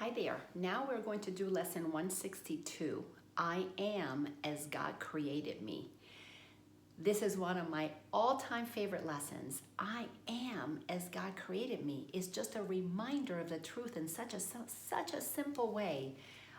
Hi there. Now we're going to do lesson 162. I am as God created me. This is one of my all-time favorite lessons. I am as God created me is just a reminder of the truth in such a simple way.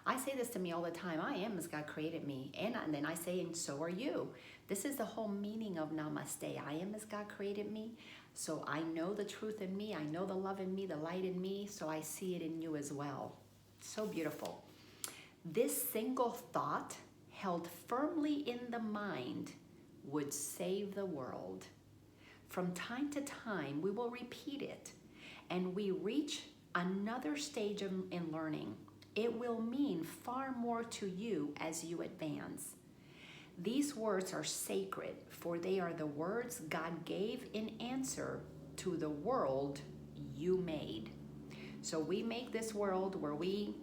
I say this to me all the time. I am as God created me. And then I say, and so are you. This is the whole meaning of namaste. I am as God created me. So I know the truth in me. I know the love in me, the light in me. So I see it in you as well. So beautiful. This single thought held firmly in the mind would save the world. From time to time, we will repeat it and we reach another stage in learning. It will mean far more to you as you advance. These words are sacred, for they are the words God gave in answer to the world you made. So we make this world where we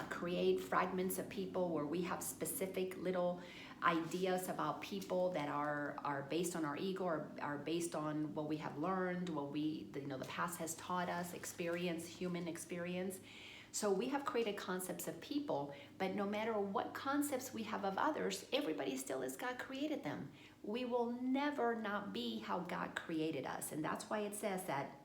create fragments of people, where we have specific little ideas about people that are based on our ego, or are based on what we have learned, what the past has taught us, human experience. So we have created concepts of people, but no matter what concepts we have of others, everybody still as God created them. We will never not be how God created us. And that's why it says that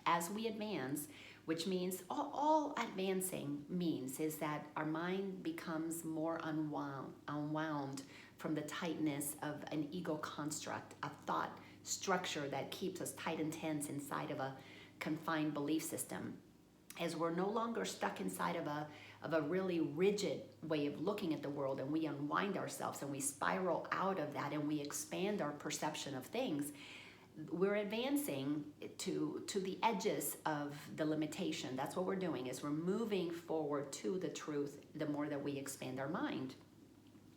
as we advance, which means all advancing means is that our mind becomes more unwound from the tightness of an ego construct, a thought structure that keeps us tight and tense inside of a confined belief system. As we're no longer stuck inside of a really rigid way of looking at the world, and we unwind ourselves and we spiral out of that and we expand our perception of things, we're advancing to the edges of the limitation. That's what we're doing, is we're moving forward to the truth the more that we expand our mind.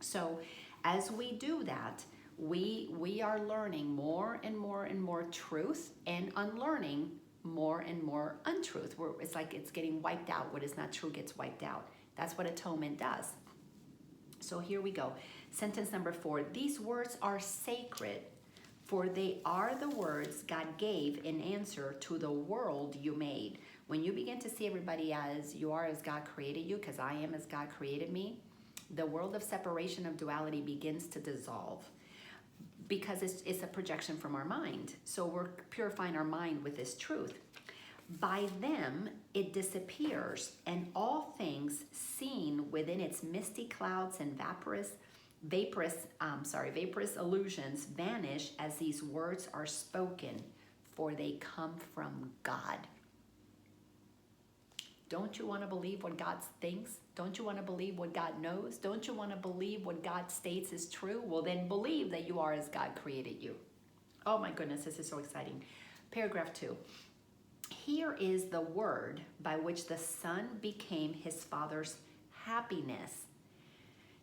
So as we do that, we are learning more and more and more truth and unlearning more and more untruth. It's like it's getting wiped out. What is not true gets wiped out. That's what atonement does. So here we go. Sentence number 4. These words are sacred, for they are the words God gave in answer to the world you made. When you begin to see everybody as you are as God created you, because I am as God created me, the world of separation, of duality begins to dissolve, because it's a projection from our mind. So we're purifying our mind with this truth. By them, it disappears, and all things seen within its misty clouds and vaporous illusions vanish as these words are spoken, for they come from God. Don't you want to believe what God thinks? Don't you want to believe what God knows? Don't you want to believe what God states is true? Well, then believe that you are as God created you. Oh my goodness, this is so exciting. Paragraph 2. Here is the word by which the Son became his Father's happiness,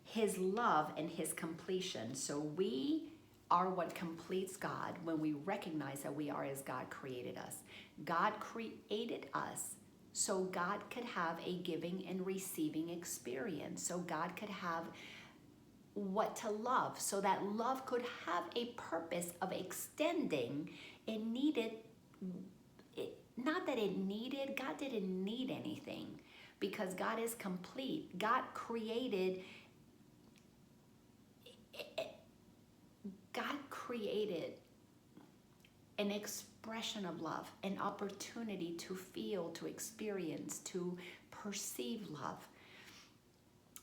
his love, and his completion. So we are what completes God when we recognize that we are as God created us. God created us so God could have a giving and receiving experience. So God could have what to love. So that love could have a purpose of extending. It needed, not that it needed, God didn't need anything, because God is complete. God created an expression of love, an opportunity to feel, to experience, to perceive love.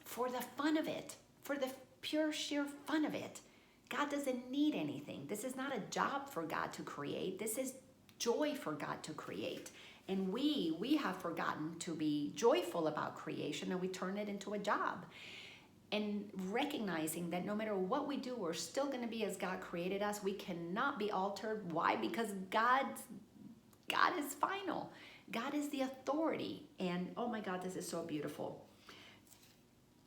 For the fun of it, for the pure sheer fun of it. God doesn't need anything. This is not a job for God to create. This is joy for God to create. And we have forgotten to be joyful about creation, and we turn it into a job. And recognizing that no matter what we do, we're still going to be as God created us. We cannot be altered. Why? Because God is final. God is the authority. And oh my God, this is so beautiful.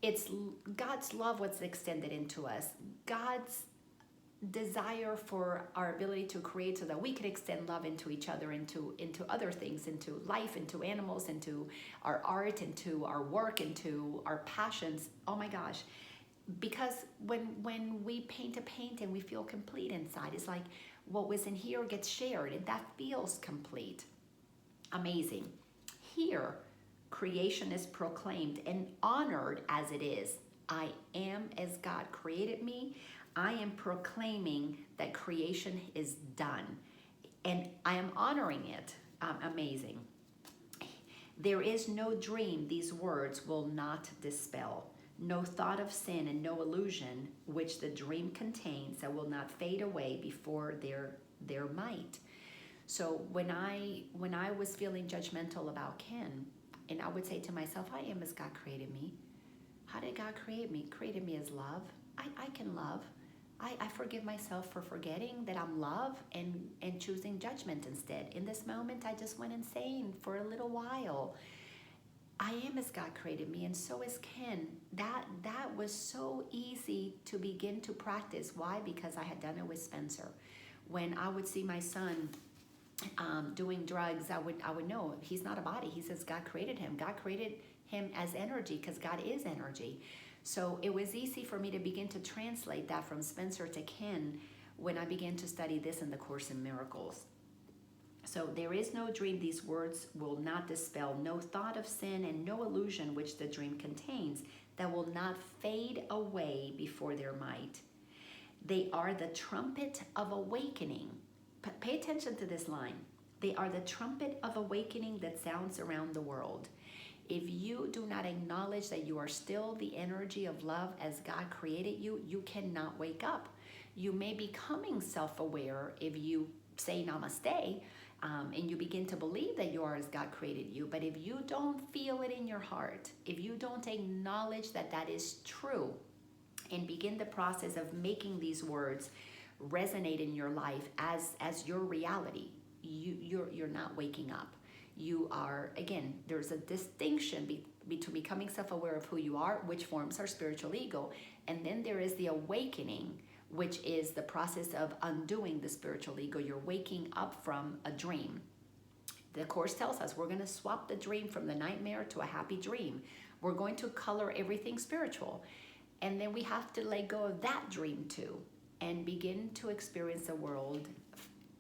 It's God's love what's extended into us. God's desire for our ability to create so that we could extend love into each other, into other things, into life, into animals, into our art, into our work, into our passions. Oh my gosh. Because when we paint a paint and we feel complete inside, it's like what was in here gets shared, and that feels complete. Amazing. Here, creation is proclaimed and honored as it is. I am as God created me. I am proclaiming that creation is done, and I am honoring it. Amazing. There is no dream these words will not dispel, no thought of sin and no illusion which the dream contains that will not fade away before their might. So when I was feeling judgmental about Ken, and I would say to myself, I am as God created me. How did God create me? Created me as love. I can love. I forgive myself for forgetting that I'm love and choosing judgment instead. In this moment, I just went insane for a little while. I am as God created me, and so is Ken. That was so easy to begin to practice. Why? Because I had done it with Spencer. When I would see my son doing drugs, I would know he's not a body. He says God created him. God created him as energy because God is energy. So it was easy for me to begin to translate that from Spencer to Ken when I began to study this in the Course in Miracles. So there is no dream these words will not dispel, no thought of sin and no illusion which the dream contains that will not fade away before their might. They are the trumpet of awakening. Pay attention to this line. They are the trumpet of awakening that sounds around the world. If you do not acknowledge that you are still the energy of love as God created you, you cannot wake up. You may be becoming self-aware if you say namaste and you begin to believe that you are as God created you. But if you don't feel it in your heart, if you don't acknowledge that that is true and begin the process of making these words resonate in your life as your reality, you're not waking up. You are, again, there's a distinction between becoming self-aware of who you are, which forms our spiritual ego, and then there is the awakening, which is the process of undoing the spiritual ego. You're waking up from a dream. The Course tells us we're going to swap the dream from the nightmare to a happy dream. We're going to color everything spiritual, and then we have to let go of that dream too and begin to experience the world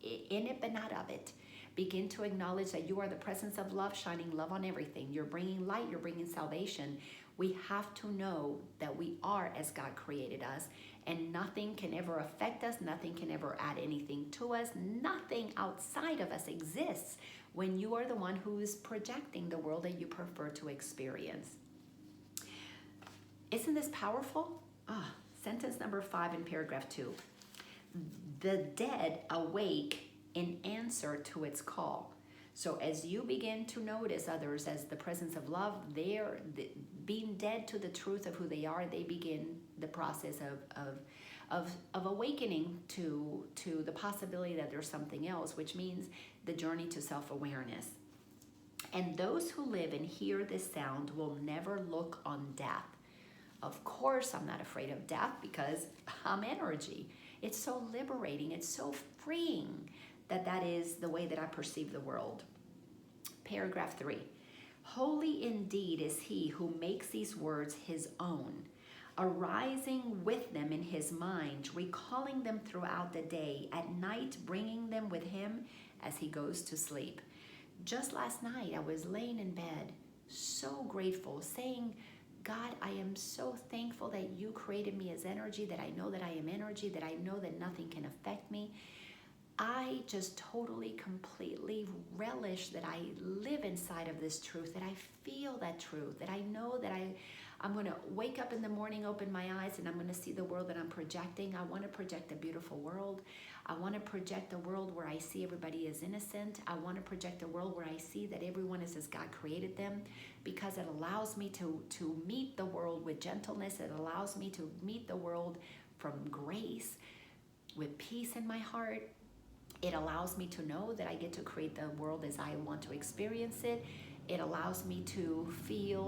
in it but not of it. Begin to acknowledge that you are the presence of love, shining love on everything. You're bringing light, you're bringing salvation. We have to know that we are as God created us, and nothing can ever affect us, nothing can ever add anything to us, nothing outside of us exists when you are the one who is projecting the world that you prefer to experience. Isn't this powerful? Sentence number 5 in paragraph 2. The dead awake in answer to its call. So as you begin to notice others as the presence of love, they're being dead to the truth of who they are, they begin the process of awakening to the possibility that there's something else, which means the journey to self-awareness. And those who live and hear this sound will never look on death. Of course, I'm not afraid of death because I'm energy. It's so liberating. It's so freeing that is the way that I perceive the world. Paragraph 3. Holy indeed is he who makes these words his own, arising with them in his mind, recalling them throughout the day, at night bringing them with him as he goes to sleep. Just last night, I was laying in bed, so grateful, saying, God, I am so thankful that you created me as energy, that I know that I am energy, that I know that nothing can affect me. I just totally, completely relish that I live inside of this truth, that I feel that truth, that I know that I'm going to wake up in the morning, open my eyes, and I'm going to see the world that I'm projecting. I want to project a beautiful world. I want to project a world where I see everybody as innocent. I want to project a world where I see that everyone is as God created them, because it allows me to meet the world with gentleness. It allows me to meet the world from grace, with peace in my heart. It allows me to know that I get to create the world as I want to experience it. It allows me to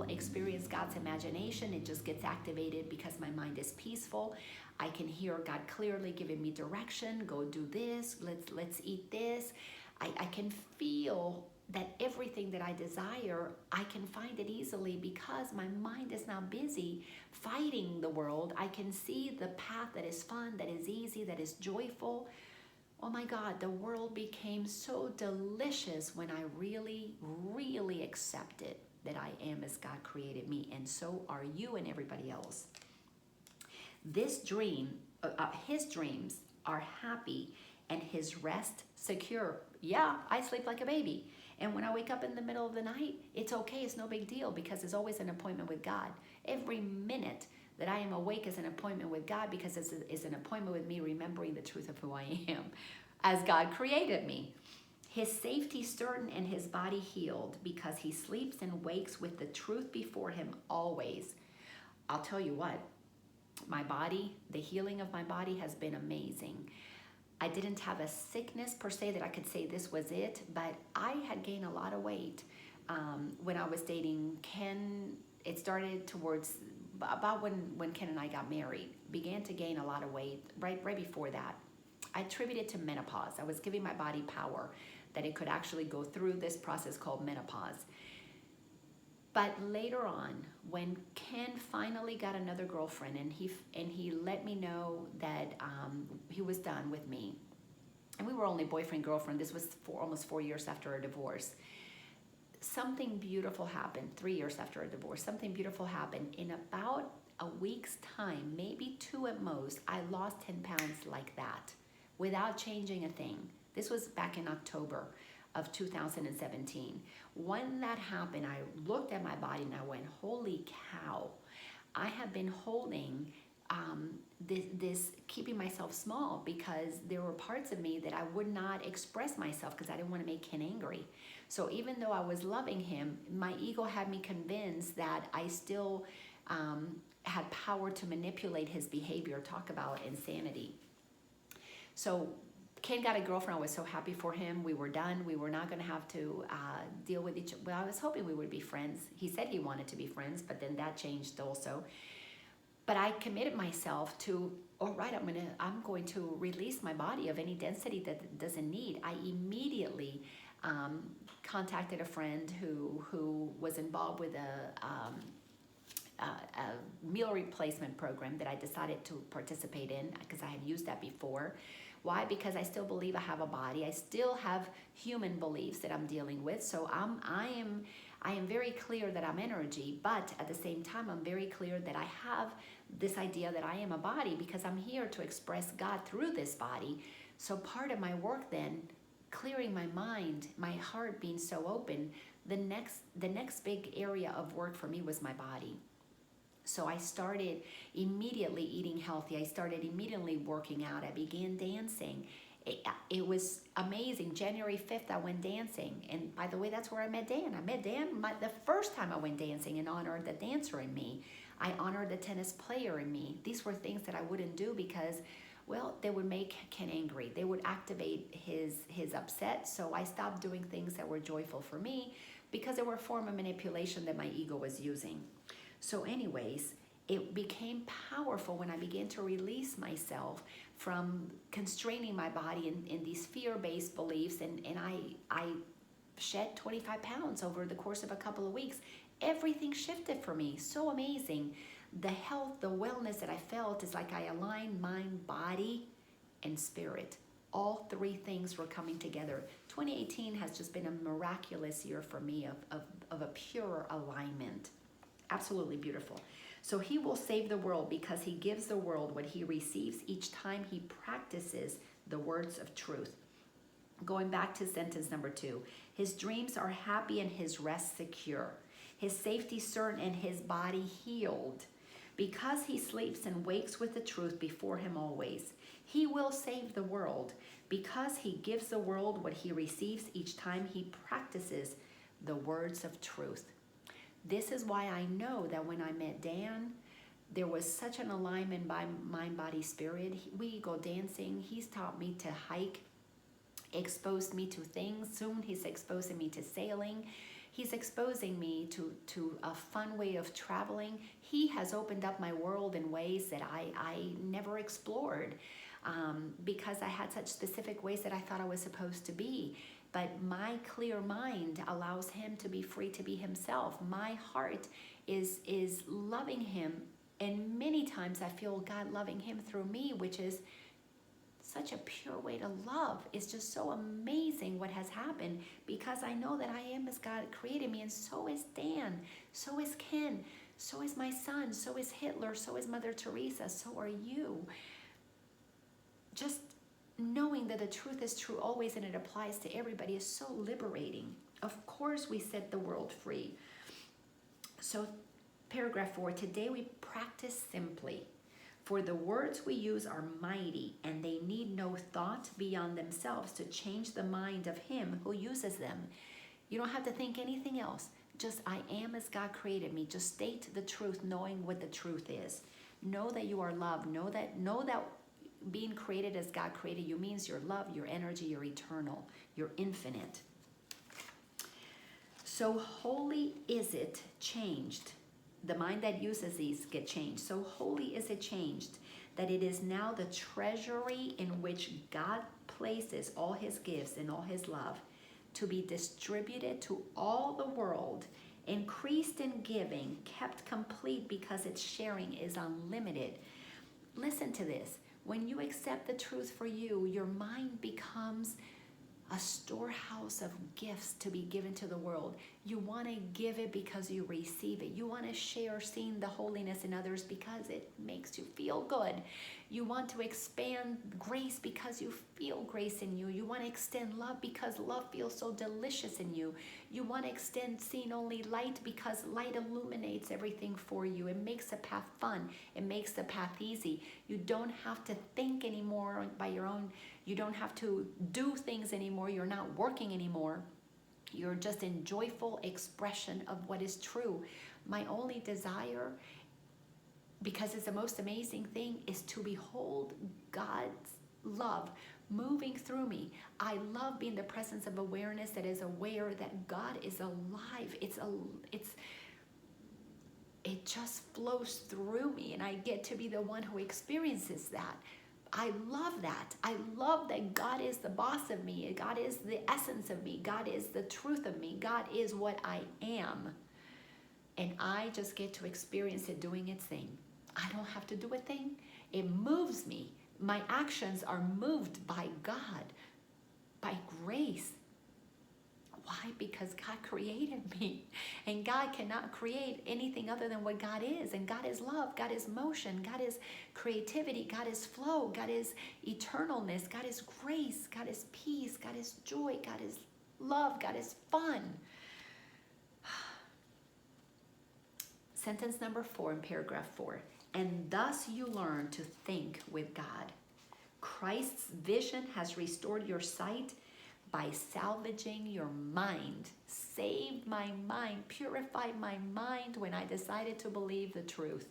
experience God's imagination. It just gets activated because my mind is peaceful. I can hear God clearly giving me direction. Go do this. Let's eat this. I can feel that everything that I desire, I can find it easily because my mind is now busy fighting the world. I can see the path that is fun, that is easy, that is joyful. Oh my God, the world became so delicious when I really, really accepted that I am as God created me, and so are you and everybody else. His dreams are happy and his rest secure. Yeah, I sleep like a baby. And when I wake up in the middle of the night, it's okay, it's no big deal, because it's always an appointment with God. Every minute that I am awake is an appointment with God, because it's an appointment with me remembering the truth of who I am as God created me. His safety certain and his body healed, because he sleeps and wakes with the truth before him always. I'll tell you what, my body, the healing of my body has been amazing. I didn't have a sickness per se that I could say this was it, but I had gained a lot of weight when I was dating Ken. It started towards about when Ken and I got married, began to gain a lot of weight right before that. I attributed it to menopause. I was giving my body power that it could actually go through this process called menopause. But later on, when Ken finally got another girlfriend, and he let me know that he was done with me, and we were only boyfriend girlfriend. This was almost 4 years after our divorce. Something beautiful happened. 3 years after our divorce, something beautiful happened. In about a week's time, maybe 2 at most, I lost 10 pounds like that, without changing a thing. This was back in October of 2017. When that happened, I looked at my body and I went, holy cow, I have been holding this keeping myself small, because there were parts of me that I would not express myself because I didn't want to make Ken angry. So even though I was loving him, my ego had me convinced that I still had power to manipulate his behavior. Talk about insanity. So Ken got a girlfriend. I was so happy for him. We were done. We were not going to have to deal with each other. Well, I was hoping we would be friends. He said he wanted to be friends, but then that changed also. But I committed myself to, all right, I'm going to release my body of any density that it doesn't need. I immediately contacted a friend who was involved with a meal replacement program that I decided to participate in, because I had used that before. Why? Because I still believe I have a body. I still have human beliefs that I'm dealing with. So I am very clear that I'm energy, but at the same time, I'm very clear that I have this idea that I am a body, because I'm here to express God through this body. So part of my work then, clearing my mind, my heart being so open, the next big area of work for me was my body. So I started immediately eating healthy. I started immediately working out. I began dancing. It was amazing. January 5th, I went dancing. And by the way, that's where I met Dan. I met Dan the first time I went dancing, and honored the dancer in me. I honored the tennis player in me. These were things that I wouldn't do because, well, they would make Ken angry. They would activate his upset. So I stopped doing things that were joyful for me, because they were a form of manipulation that my ego was using. So anyways, it became powerful when I began to release myself from constraining my body in these fear-based beliefs, and I shed 25 pounds over the course of a couple of weeks. Everything shifted for me. So amazing. The health, the wellness that I felt is like I aligned mind, body, and spirit. All 3 things were coming together. 2018 has just been a miraculous year for me of a pure alignment. Absolutely beautiful. So he will save the world, because he gives the world what he receives each time he practices the words of truth. Going back to sentence number 2, his dreams are happy and his rest secure. His safety certain and his body healed. Because he sleeps and wakes with the truth before him always. He will save the world, because he gives the world what he receives each time he practices the words of truth. This is why I know that when I met Dan, there was such an alignment by mind, body, spirit. We go dancing. He's taught me to hike, exposed me to things. Soon he's exposing me to sailing. He's exposing me to a fun way of traveling. He has opened up my world in ways that I never explored, because I had such specific ways that I thought I was supposed to be. But my clear mind allows him to be free to be himself. My heart is loving him, and many times I feel God loving him through me, which is such a pure way to love. It's just so amazing what has happened, because I know that I am as God created me, and so is Dan, so is Ken, so is my son, so is Hitler, so is Mother Teresa, so are you. Just knowing that the truth is true always and it applies to everybody is so liberating. Of course we set the world free. So paragraph 4, today we practice simply. For the words we use are mighty, and they need no thought beyond themselves to change the mind of him who uses them. You don't have to think anything else. Just, I am as God created me. Just state the truth, knowing what the truth is. Know that you are loved. Know that being created as God created you means you're loved, you're energy, you're eternal, you're infinite. So holy is it changed. The mind that uses these get changed. So holy is it changed that it is now the treasury in which God places all his gifts and all his love to be distributed to all the world, increased in giving, kept complete because its sharing is unlimited. Listen to this. When you accept the truth for you, your mind becomes a storehouse of gifts to be given to the world. You want to give it because you receive it. You want to share seeing the holiness in others because it makes you feel good. You want to expand grace because you feel grace in you. You want to extend love because love feels so delicious in you. You want to extend seeing only light because light illuminates everything for you. It makes the path fun. It makes the path easy. You don't have to think anymore by your own. You don't have to do things anymore. You're not working anymore. You're just in joyful expression of what is true. My only desire, because it's the most amazing thing, is to behold God's love moving through me. I love being the presence of awareness that is aware that God is alive. It just flows through me, and I get to be the one who experiences that. I love that. I love that God is the boss of me. God is the essence of me. God is the truth of me. God is what I am. And I just get to experience it doing its thing. I don't have to do a thing. It moves me. My actions are moved by God, by grace. Why? Because God created me, and God cannot create anything other than what God is. And God is love, God is motion, God is creativity, God is flow, God is eternalness, God is grace, God is peace, God is joy, God is love, God is fun. Sentence number 4 in paragraph 4. And thus you learn to think with God. Christ's vision has restored your sight by salvaging your mind. Saved my mind, purified my mind when I decided to believe the truth.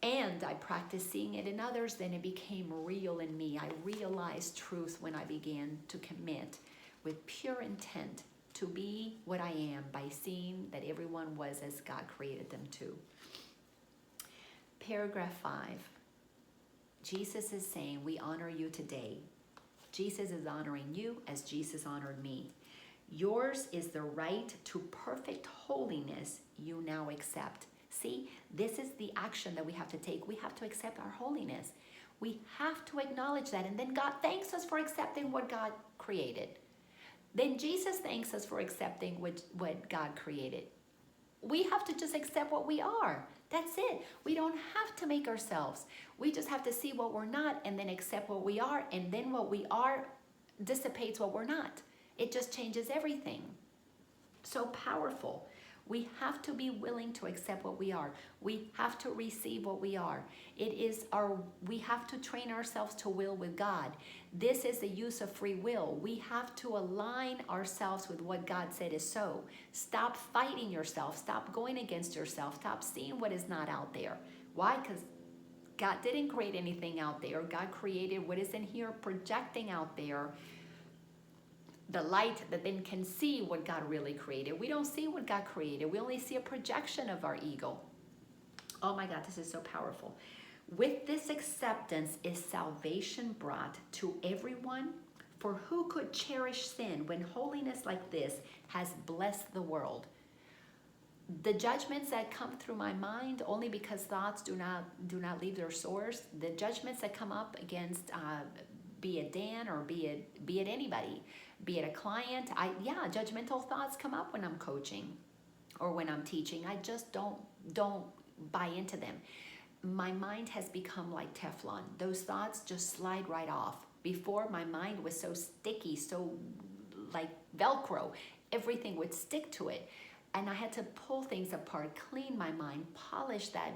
And I practiced seeing it in others, then it became real in me. I realized truth when I began to commit with pure intent to be what I am by seeing that everyone was as God created them to. Paragraph 5. Jesus is saying, we honor you today. Jesus is honoring you as Jesus honored me. Yours is the right to perfect holiness you now accept. See, this is the action that we have to take. We have to accept our holiness. We have to acknowledge that. And then God thanks us for accepting what God created. Then Jesus thanks us for accepting what God created. We have to just accept what we are. That's it. We don't have to make ourselves. We just have to see what we're not and then accept what we are. And then what we are dissipates what we're not. It just changes everything. So powerful. We have to be willing to accept what we are. We have to receive what we are. We have to train ourselves to will with God. This is the use of free will. We have to align ourselves with what God said is so. Stop fighting yourself. Stop going against yourself. Stop seeing what is not out there. Why? Because God didn't create anything out there. God created what is in here, projecting out there the light that then can see what God really created. We don't see what God created. We only see a projection of our ego. Oh my God, this is so powerful. With this acceptance is salvation brought to everyone, for who could cherish sin when holiness like this has blessed the world? The judgments that come through my mind, only because thoughts do not leave their source, the judgments that come up against be it Dan or be it anybody, be it a client, judgmental thoughts come up when I'm coaching or when I'm teaching. I just don't buy into them. My mind has become like Teflon. Those thoughts just slide right off. Before, my mind was so sticky, so like Velcro, everything would stick to it. And I had to pull things apart, clean my mind, polish that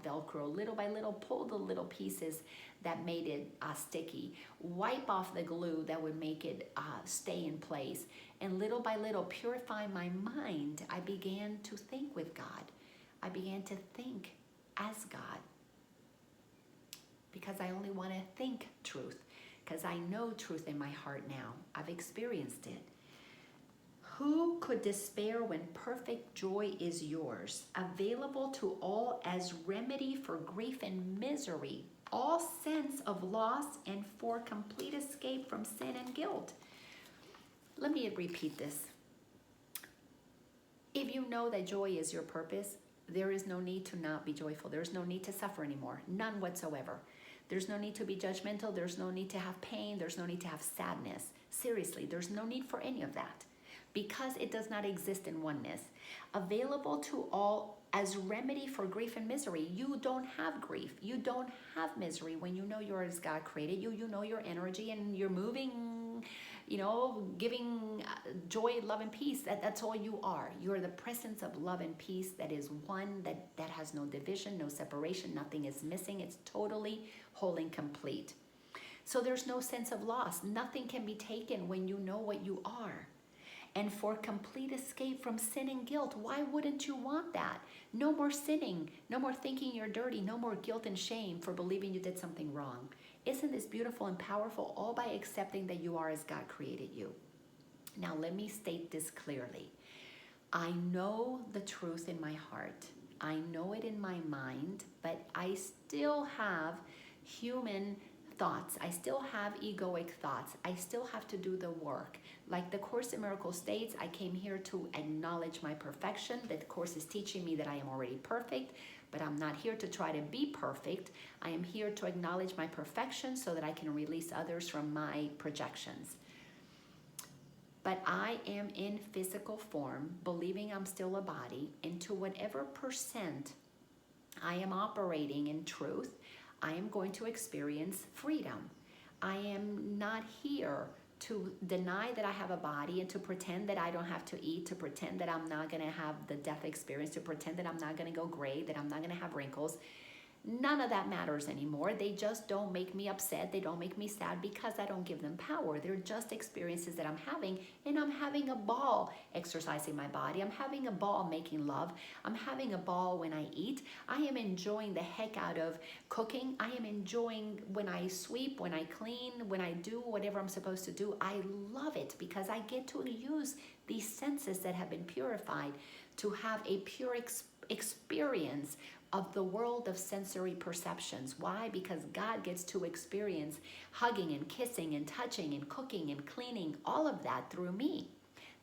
Velcro little by little, pull the little pieces that made it sticky, wipe off the glue that would make it stay in place. And little by little, purify my mind, I began to think with God. I began to think as God. Because I only want to think truth. Because I know truth in my heart now. I've experienced it. Who could despair when perfect joy is yours, available to all as remedy for grief and misery, all sense of loss, and for complete escape from sin and guilt? Let me repeat this. If you know that joy is your purpose, there is no need to not be joyful. There's no need to suffer anymore, none whatsoever. There's no need to be judgmental. There's no need to have pain. There's no need to have sadness. Seriously, there's no need for any of that, because it does not exist in oneness. Available to all as remedy for grief and misery. You don't have grief. You don't have misery when you know you're as God created you. You know your energy and you're moving, giving joy, love, and peace. That's all you are. You're the presence of love and peace that is one, that has no division, no separation, nothing is missing. It's totally whole and complete. So there's no sense of loss. Nothing can be taken when you know what you are. And for complete escape from sin and guilt. Why wouldn't you want that? No more sinning, no more thinking you're dirty, no more guilt and shame for believing you did something wrong. Isn't this beautiful and powerful? All by accepting that you are as God created you. Now let me state this clearly. I know the truth in my heart. I know it in my mind, but I still have human thoughts. I still have egoic thoughts. I still have to do the work. Like the Course in Miracles states, I came here to acknowledge my perfection. The Course is teaching me that I am already perfect, but I'm not here to try to be perfect. I am here to acknowledge my perfection so that I can release others from my projections. But I am in physical form, believing I'm still a body, and to whatever percent I am operating in truth, I am going to experience freedom. I am not here to deny that I have a body and to pretend that I don't have to eat, to pretend that I'm not going to have the death experience, to pretend that I'm not going to go gray, that I'm not going to have wrinkles. None of that matters anymore. They just don't make me upset. They don't make me sad because I don't give them power. They're just experiences that I'm having, and I'm having a ball exercising my body. I'm having a ball making love. I'm having a ball when I eat. I am enjoying the heck out of cooking. I am enjoying when I sweep, when I clean, when I do whatever I'm supposed to do. I love it because I get to use these senses that have been purified to have a pure experience of the world of sensory perceptions. Why? Because God gets to experience hugging and kissing and touching and cooking and cleaning, all of that through me.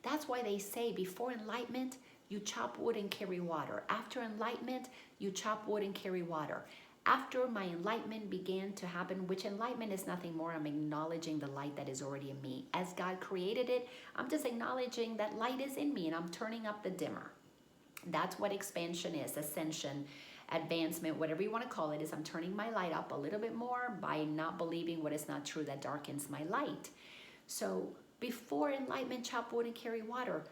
That's why they say before enlightenment, you chop wood and carry water. After enlightenment, you chop wood and carry water. After my enlightenment began to happen, which enlightenment is nothing more, I'm acknowledging the light that is already in me. As God created it, I'm just acknowledging that light is in me and I'm turning up the dimmer. That's what expansion is, ascension, advancement, whatever you want to call it, is I'm turning my light up a little bit more by not believing what is not true that darkens my light. So before enlightenment, chop wood and carry water,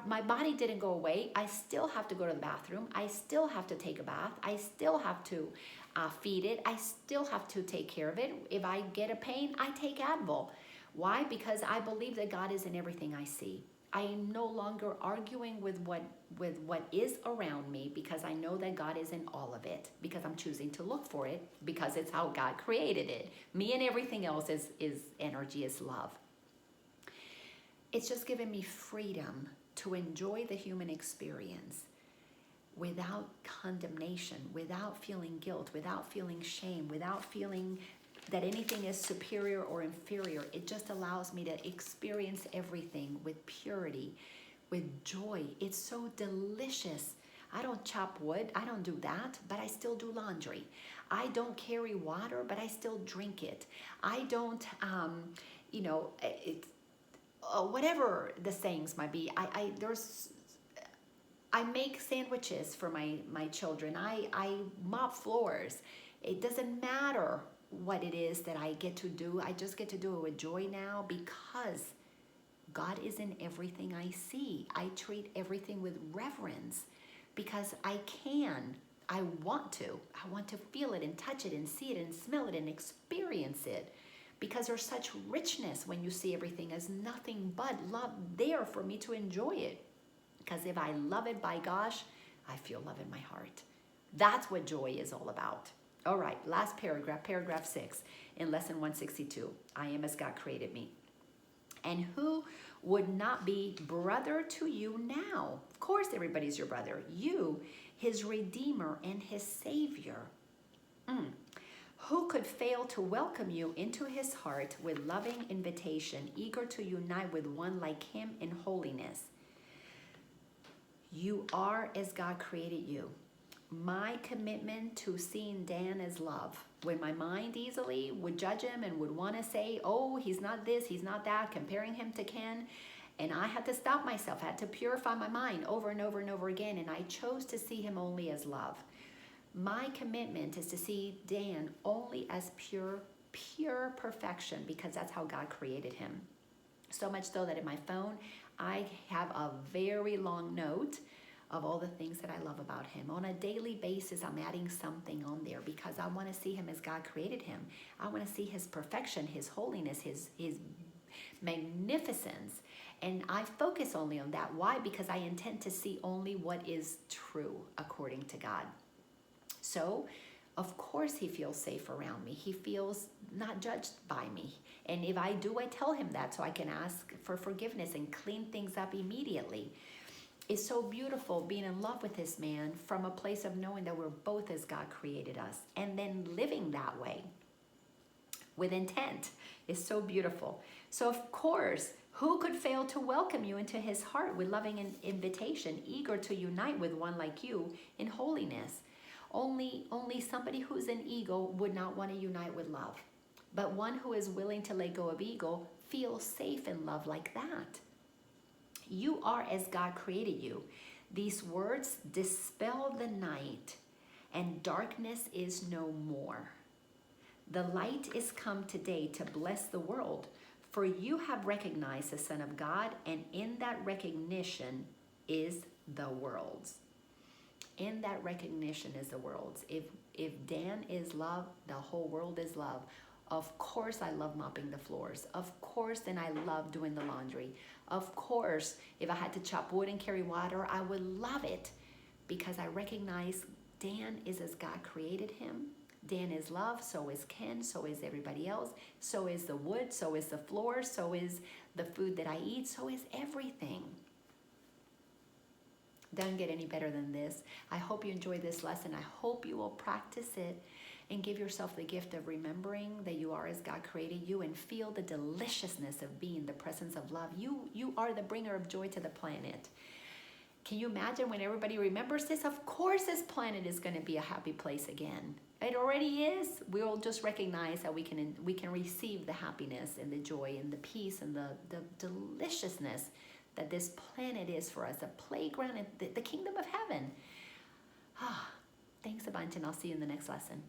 my body didn't go away. I still have to go to the bathroom. I still have to take a bath. I still have to feed it. I still have to take care of it. If I get a pain, I take Advil. Why? Because I believe that God is in everything I see. I am no longer arguing with what is around me because I know that God is in all of it, because I'm choosing to look for it, because it's how God created it. Me and everything else is energy, is love. It's just given me freedom to enjoy the human experience without condemnation, without feeling guilt, without feeling shame, without feeling that anything is superior or inferior. It just allows me to experience everything with purity, with joy. It's so delicious. I don't chop wood, I don't do that, but I still do laundry. I don't carry water, but I still drink it. I don't, whatever the sayings might be. I make sandwiches for my children. I mop floors. It doesn't matter what it is that I get to do. I just get to do it with joy now because God is in everything I see. I treat everything with reverence because I want to feel it and touch it and see it and smell it and experience it, because there's such richness when you see everything as nothing but love there for me to enjoy it. Because if I love it, by gosh, I feel love in my heart. That's what joy is all about. All right, last paragraph, paragraph 6 in lesson 162. I am as God created me. And who would not be brother to you now? Of course, everybody's your brother. You, his redeemer and his savior. Who could fail to welcome you into his heart with loving invitation, eager to unite with one like him in holiness? You are as God created you. My commitment to seeing Dan as love. When my mind easily would judge him and would want to say, oh, he's not this, he's not that, comparing him to Ken. And I had to stop myself. I had to purify my mind over and over and over again. And I chose to see him only as love. My commitment is to see Dan only as pure perfection, because that's how God created him. So much so that in my phone, I have a very long note of all the things that I love about him. On a daily basis, I'm adding something on there because I want to see him as God created him. I want to see his perfection, his holiness, his magnificence. And I focus only on that. Why? Because I intend to see only what is true according to God. So, of course, he feels safe around me. He feels not judged by me. And if I do, I tell him that so I can ask for forgiveness and clean things up immediately. It's so beautiful being in love with this man from a place of knowing that we're both as God created us, and then living that way with intent is so beautiful. So, of course, who could fail to welcome you into his heart with loving an invitation, eager to unite with one like you in holiness? Only somebody who's an ego would not want to unite with love. But one who is willing to let go of ego feels safe in love like that. You are as God created you. These words dispel the night, and darkness is no more. The light is come today to bless the world, for you have recognized the Son of God, and in that recognition is the world's. In that recognition is the world's. If Dan is love, the whole world is love. Of course, I love mopping the floors. Of course, then I love doing the laundry. Of course, if I had to chop wood and carry water, I would love it, because I recognize Dan is as God created him. Dan is love, so is Ken, so is everybody else, so is the wood, so is the floor, so is the food that I eat, so is everything. Doesn't get any better than this. I hope you enjoyed this lesson. I hope you will practice it and give yourself the gift of remembering that you are as God created you, and feel the deliciousness of being the presence of love. You are the bringer of joy to the planet. Can you imagine when everybody remembers this? Of course this planet is going to be a happy place again. It already is. We'll just recognize that we can receive the happiness and the joy and the peace and the deliciousness that this planet is for us, a playground, the kingdom of heaven. Thanks a bunch, and I'll see you in the next lesson.